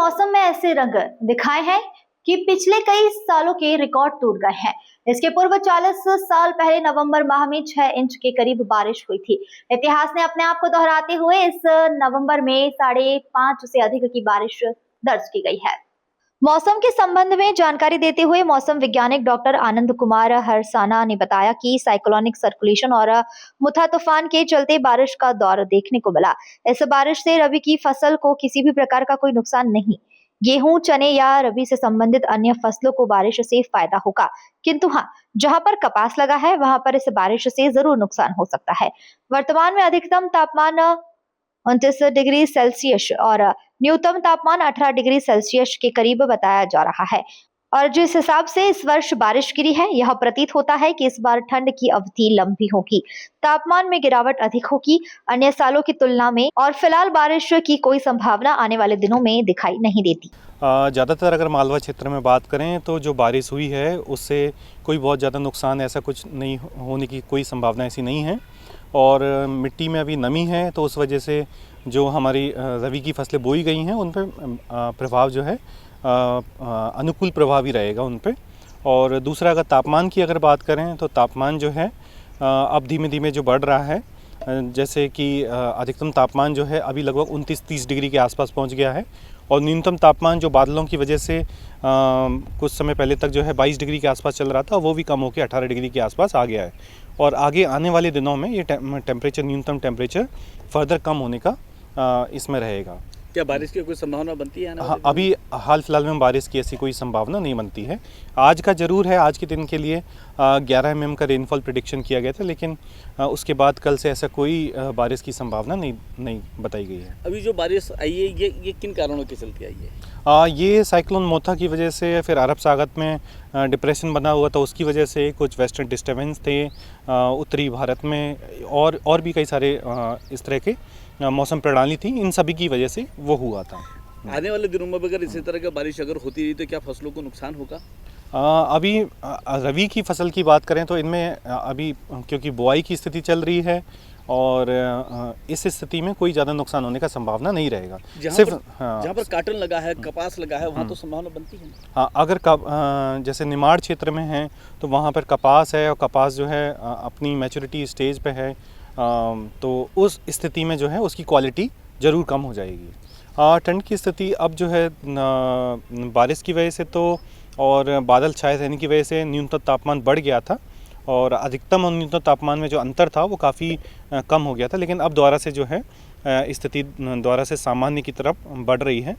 मौसम में ऐसे रंग दिखाए हैं कि पिछले कई सालों के रिकॉर्ड टूट गए हैं। इसके पूर्व 40 साल पहले नवंबर माह में 6 इंच के करीब बारिश हुई थी। इतिहास ने अपने आप को दोहराते हुए इस नवंबर में 5.5 से अधिक की बारिश दर्ज की गई है। मौसम के संबंध में जानकारी देते हुए मौसम वैज्ञानिक डॉक्टर आनंद कुमार हरसाना ने बताया कि साइक्लोनिक सर्कुलेशन और मुथा तूफान के चलते बारिश का दौर देखने को मिला। इस बारिश से रबी की फसल को किसी भी प्रकार का कोई नुकसान नहीं। गेहूं, चने या रबी से संबंधित अन्य फसलों को बारिश से फायदा होगा, किंतु हाँ, जहां पर कपास लगा है वहां पर इस बारिश से जरूर नुकसान हो सकता है। वर्तमान में अधिकतम तापमान 29 डिग्री सेल्सियस और न्यूनतम तापमान 18 डिग्री सेल्सियस के करीब बताया जा रहा है। और जिस हिसाब से इस वर्ष बारिश गिरी है, यह प्रतीत होता है कि इस बार ठंड की अवधि लंबी होगी, तापमान में गिरावट अधिक होगी अन्य सालों की तुलना में, और फिलहाल बारिश की कोई संभावना आने वाले दिनों में दिखाई नहीं देती। ज़्यादातर अगर मालवा क्षेत्र में बात करें तो जो बारिश हुई है उससे कोई बहुत ज़्यादा नुकसान ऐसा कुछ नहीं होने की कोई संभावना ऐसी नहीं है। और मिट्टी में अभी नमी है तो उस वजह से जो हमारी रबी की फसलें बोई गई हैं उन पर प्रभाव जो है अनुकूल प्रभाव ही रहेगा उन पे। और दूसरा, अगर तापमान की अगर बात करें तो तापमान जो है अब धीमे धीमे जो बढ़ रहा है, जैसे कि अधिकतम तापमान जो है अभी लगभग 29-30 डिग्री के आसपास पहुंच गया है, और न्यूनतम तापमान जो बादलों की वजह से कुछ समय पहले तक जो है 22 डिग्री के आसपास चल रहा था, वो भी कम होकर 18 डिग्री के आसपास आ गया है। और आगे आने वाले दिनों में ये टेम्परेचर, न्यूनतम टेम्परेचर फर्दर कम होने का इसमें रहेगा। क्या बारिश की कोई संभावना बनती है? हाँ, अभी हाल फिलहाल में बारिश की ऐसी कोई संभावना नहीं बनती है। आज का ज़रूर है, आज के दिन के लिए 11 mm का रेनफॉल प्रेडिक्शन किया गया था, लेकिन उसके बाद कल से ऐसा कोई बारिश की संभावना नहीं बताई गई है। अभी जो बारिश आई है ये किन कारणों के चलते आई है? ये साइक्लोन मोथा की वजह से, फिर अरब सागर में डिप्रेशन बना हुआ था उसकी वजह से, कुछ वेस्टर्न डिस्टर्बेंस थे उत्तरी भारत में, और भी कई सारे इस तरह के मौसम प्रणाली थी, इन सभी की वजह से वो हुआ था। आने वाले दिनों में अगर इसी तरह की बारिश अगर होती रही तो क्या फसलों को नुकसान होगा? अभी रबी की फसल की बात करें तो इनमें अभी क्योंकि बुआई की स्थिति चल रही है और इस स्थिति में कोई ज़्यादा नुकसान होने का संभावना नहीं रहेगा। जहाँ पर काटन लगा है, कपास लगा है, वहाँ तो संभावना बनती है। हाँ, अगर जैसे निमाड़ क्षेत्र में है तो वहाँ पर कपास है, और कपास जो है अपनी मैच्योरिटी स्टेज पे है, तो उस स्थिति में जो है उसकी क्वालिटी ज़रूर कम हो जाएगी। ठंड की स्थिति अब जो है बारिश की वजह से तो और बादल छाए रहने की वजह से न्यूनतम तापमान बढ़ गया था, और अधिकतम और न्यूनतम तापमान में जो अंतर था वो काफ़ी कम हो गया था, लेकिन अब दोबारा से जो है स्थिति दोबारा से सामान्य की तरफ बढ़ रही है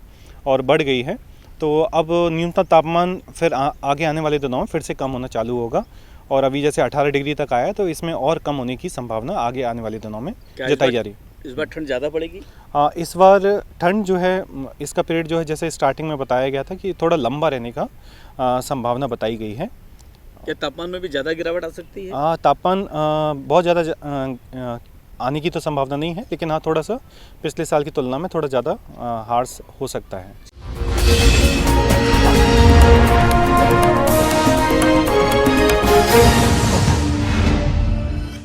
और बढ़ गई है। तो अब न्यूनतम तापमान फिर आगे आने वाले दिनों में फिर से कम होना चालू होगा, और अभी जैसे 18 डिग्री तक आया तो इसमें और कम होने की संभावना आगे आने वाले दिनों में जताई जा रही है। इस बार ठंड ज़्यादा पड़ेगी? इस बार ठंड जो है, इसका पीरियड जो है जैसे स्टार्टिंग में बताया गया था कि थोड़ा लंबा रहने का संभावना बताई गई है। क्या तापमान में भी ज़्यादा गिरावट आ सकती है? तापमान बहुत ज़्यादा आने की तो संभावना नहीं है, लेकिन हाँ, थोड़ा सा पिछले साल की तुलना में थोड़ा ज़्यादा हार्श हो सकता है।